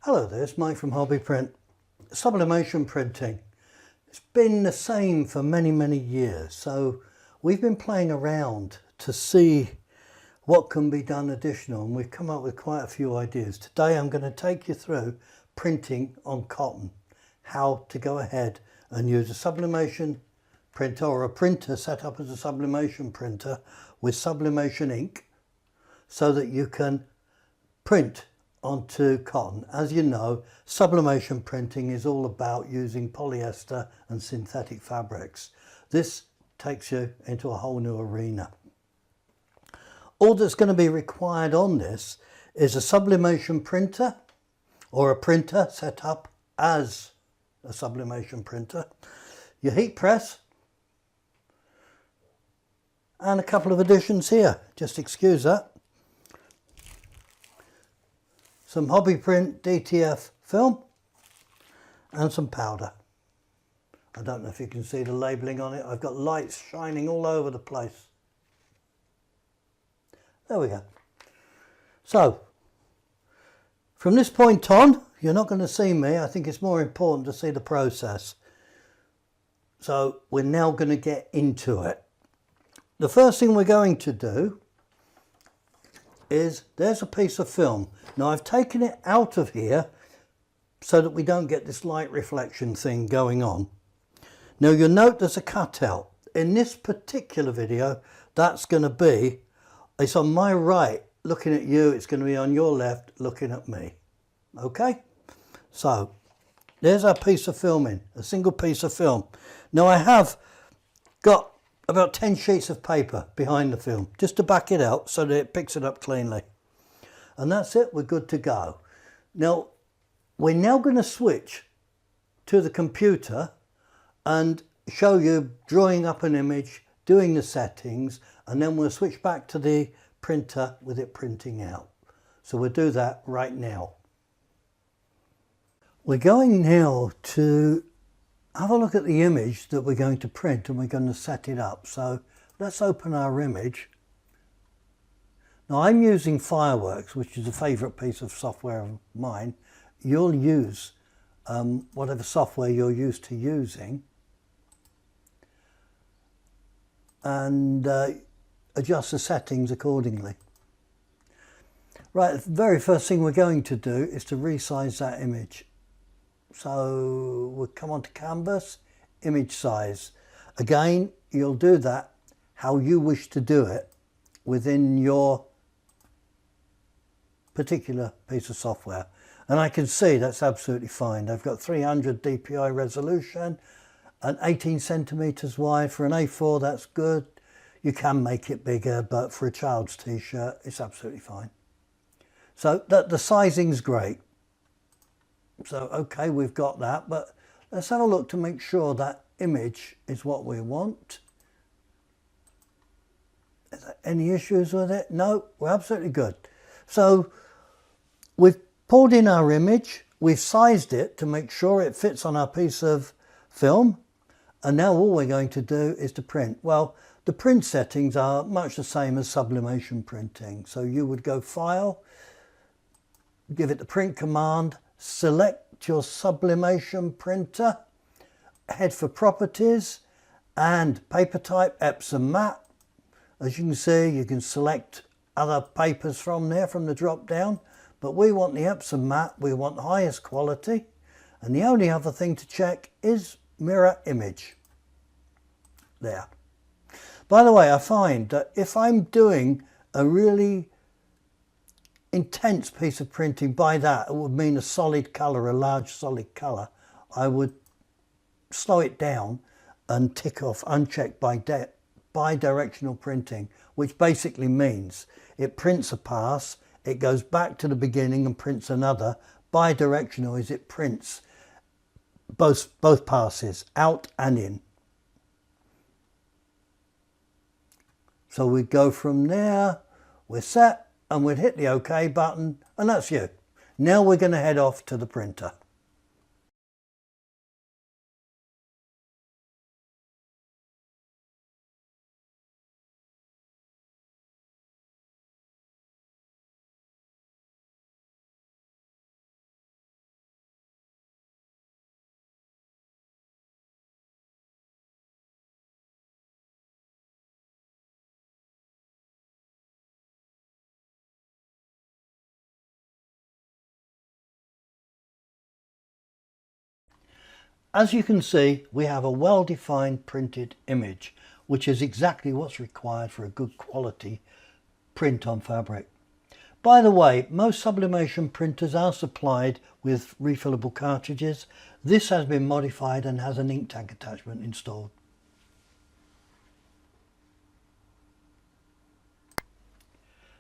Hello there, it's Mike from Hobby Print. Sublimation printing. It's been the same for many years, so we've been playing around to see what can be done additional, and we've come up with quite a few ideas. Today I'm going to take you through printing on cotton, how to go ahead and use a sublimation printer or a printer set up as a sublimation printer with sublimation ink so that you can print onto cotton. As you know, sublimation printing is all about using polyester and synthetic fabrics. This takes you into a whole new arena. All that's going to be required on this is a sublimation printer or a printer set up as a sublimation printer, your heat press, and a couple of additions here, just excuse that. Some Hobby Print DTF film and some powder. I don't know if you can see the labelling on it. I've got lights shining all over the place. There we go. So, from this point on, you're not going to see me. I think it's more important to see the process. So, we're now going to get into it. The first thing we're going to do is, there's a piece of film. Now I've taken it out of here so that we don't get this light reflection thing going on. Now you'll note there's a cutout. In this particular video, that's going to be, it's on my right looking at you, it's going to be on your left looking at me. Okay? So, there's our piece of filming, a single piece of film. Now I have got about 10 sheets of paper behind the film, just to back it out so that it picks it up cleanly. And that's it, we're good to go. Now, we're now going to switch to the computer and show you drawing up an image, doing the settings, and then we'll switch back to the printer with it printing out. So we'll do that right now. We're going now to have a look at the image that we're going to print, and we're going to set it up. So let's open our image. Now I'm using Fireworks, which is a favourite piece of software of mine. You'll use whatever software you're used to using, and adjust the settings accordingly. Right, the very first thing we're going to do is to resize that image. So we'll come on to canvas, image size. Again, you'll do that how you wish to do it within your particular piece of software. And I can see that's absolutely fine. I've got 300 dpi resolution and 18 centimeters wide. For an A4, that's good. You can make it bigger, but for a child's t-shirt, it's absolutely fine. So the sizing's great. So, okay, we've got that, but let's have a look to make sure that image is what we want. Is there any issues with it? No, we're absolutely good. So, we've pulled in our image, we've sized it to make sure it fits on our piece of film, and now all we're going to do is to print. Well, the print settings are much the same as sublimation printing. So you would go File, give it the print command, select your sublimation printer, head for properties and paper type Epsom matte. As you can see, you can select other papers from there from the drop down, but we want the Epsom matte, we want highest quality, and the only other thing to check is mirror image. There. By the way, I find that if I'm doing a really intense piece of printing, by that it would mean a solid colour, a large solid colour, I would slow it down and tick off uncheck bi-directional printing, which basically means it prints a pass, it goes back to the beginning and prints another. Bi-directional is it prints both passes, out and in. So we go from there, we're set, and we'd hit the OK button, and that's you. Now we're going to head off to the printer. as you can see, we have a well-defined printed image, which is exactly what's required for a good quality print on fabric. By the way, most sublimation printers are supplied with refillable cartridges. This has been modified and has an ink tank attachment installed.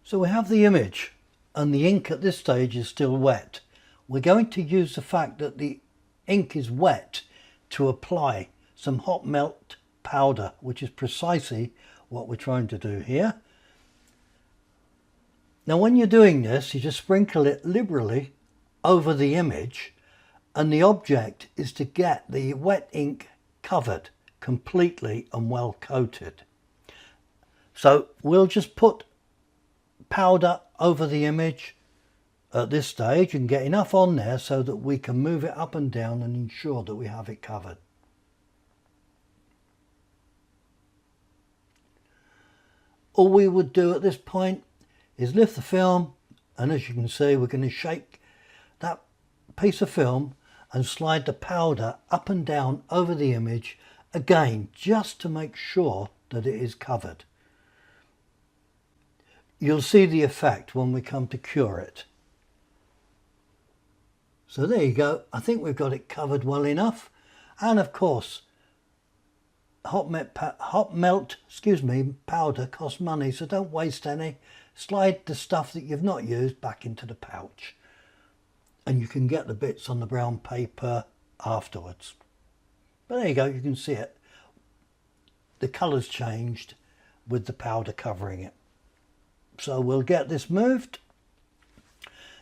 So we have the image, and the ink at this stage is still wet. We're going to use the fact that the ink is wet to apply some hot melt powder, which is precisely what we're trying to do here. Now when you're doing this, you just sprinkle it liberally over the image, and the object is to get the wet ink covered completely and well coated. So we'll just put powder over the image at this stage and get enough on there so that we can move it up and down and ensure that we have it covered. All we would do at this point is lift the film, and as you can see, we're going to shake that piece of film and slide the powder up and down over the image again, just to make sure that it is covered. You'll see the effect when we come to cure it. So there you go. I think we've got it covered well enough. And of course, hot melt powder costs money, so don't waste any. Slide the stuff that you've not used back into the pouch, and you can get the bits on the brown paper afterwards. But there you go, you can see it. The colour's changed with the powder covering it. So we'll get this moved.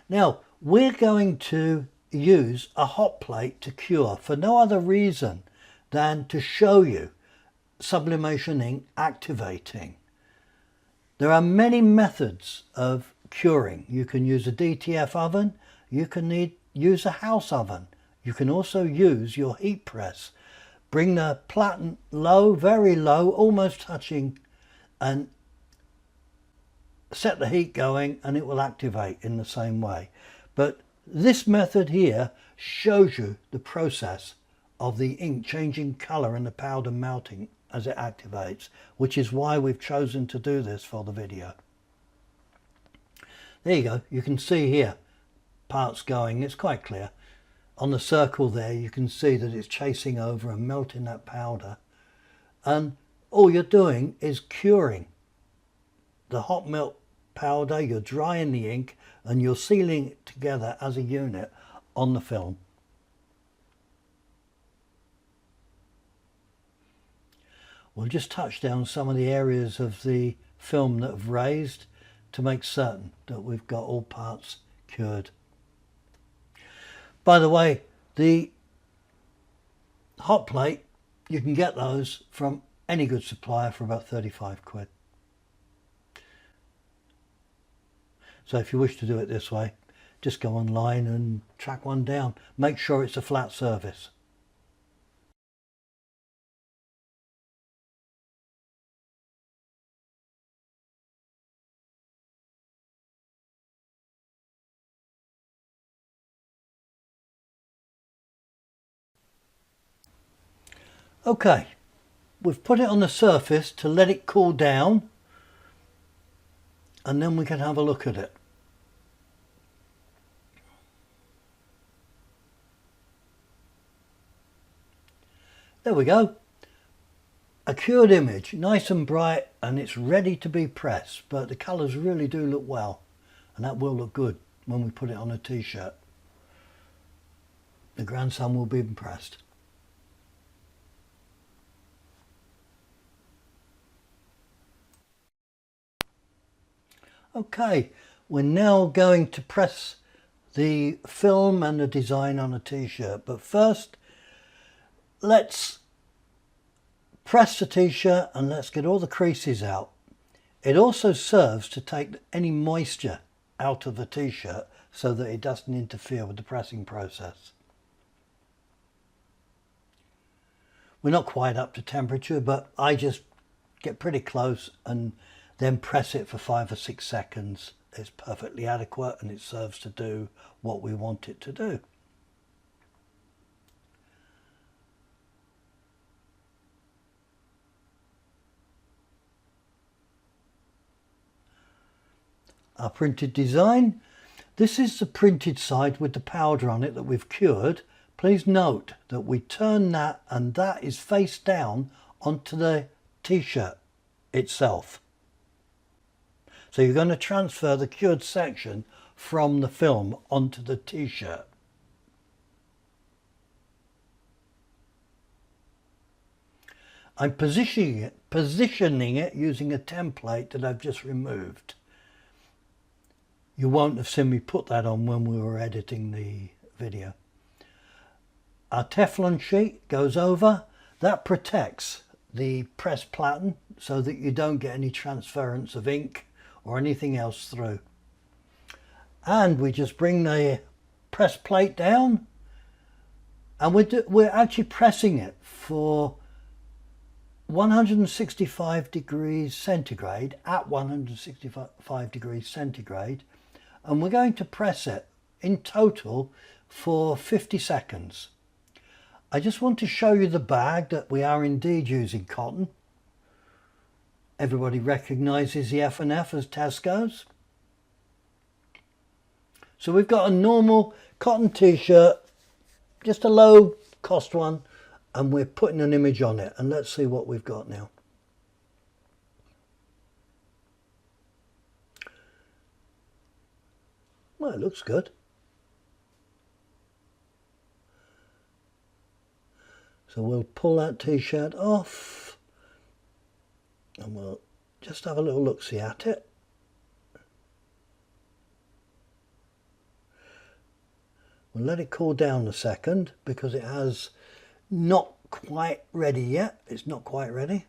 Now we're going to use a hot plate to cure for no other reason than to show you sublimation ink activating. There are many methods of curing. You can use a DTF oven, you can use a house oven, you can also use your heat press. Bring the platen low, very low, almost touching, and set the heat going, and it will activate in the same way. But this method here shows you the process of the ink changing colour and the powder melting as it activates, which is why we've chosen to do this for the video. There you go, you can see here parts going, it's quite clear. On the circle there you can see that it's chasing over and melting that powder, and all you're doing is curing the hot melt powder. You're drying the ink and you're sealing it together as a unit on the film. We'll just touch down some of the areas of the film that have raised to make certain that we've got all parts cured. By the way, the hot plate, you can get those from any good supplier for about 35 quid. So if you wish to do it this way, just go online and track one down. Make sure it's a flat surface. Okay, we've put it on the surface to let it cool down, and then we can have a look at it. There we go. A cured image, nice and bright, and it's ready to be pressed, but the colours really do look well, and that will look good when we put it on a t-shirt. The grandson will be impressed. Okay, we're now going to press the film and the design on a t-shirt, but first let's press the t-shirt and let's get all the creases out. It also serves to take any moisture out of the t-shirt so that it doesn't interfere with the pressing process. We're not quite up to temperature, but I just get pretty close and then press it for 5 or 6 seconds. It's perfectly adequate and it serves to do what we want it to do. our printed design. This is the printed side with the powder on it that we've cured. Please note that we turn that and that is face down onto the t-shirt itself. So you're going to transfer the cured section from the film onto the t-shirt. I'm positioning it using a template that I've just removed. You won't have seen me put that on when we were editing the video. Our Teflon sheet goes over. That protects the press platen so that you don't get any transference of ink or anything else through. And we just bring the press plate down, and we're actually pressing it for 165 degrees centigrade, at 165 degrees centigrade, and we're going to press it in total for 50 seconds. I just want to show you the bag that we are indeed using cotton. Everybody recognises the F&F as Tesco's. So we've got a normal cotton t-shirt, just a low cost one, and we're putting an image on it, and let's see what we've got now. Well, it looks good. So we'll pull that t-shirt off and we'll just have a little look-see at it. We'll let it cool down a second because it has not quite ready yet. It's not quite ready.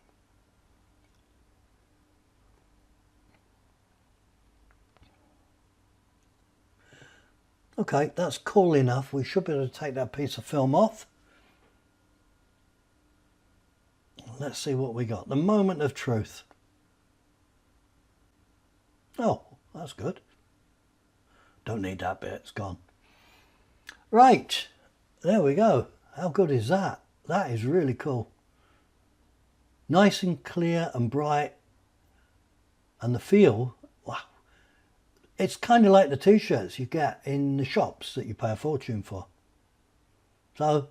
Okay, that's cool enough. We should be able to take that piece of film off. Let's see what we got. The moment of truth. Oh, that's good. Don't need that bit, it's gone. Right, there we go. How good is that? That is really cool. Nice and clear and bright. And the feel, wow. It's kind of like the t-shirts you get in the shops that you pay a fortune for. So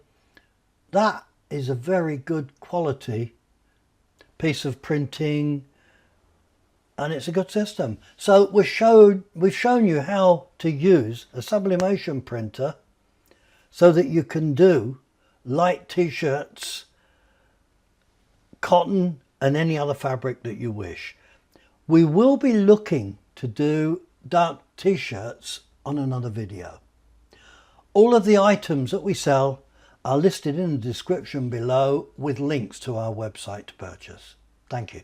that is a very good quality piece of printing, and it's a good system. So we've shown you how to use a sublimation printer so that you can do light t-shirts, cotton and any other fabric that you wish. We will be looking to do dark t-shirts on another video. All of the items that we sell are listed in the description below with links to our website to purchase. Thank you.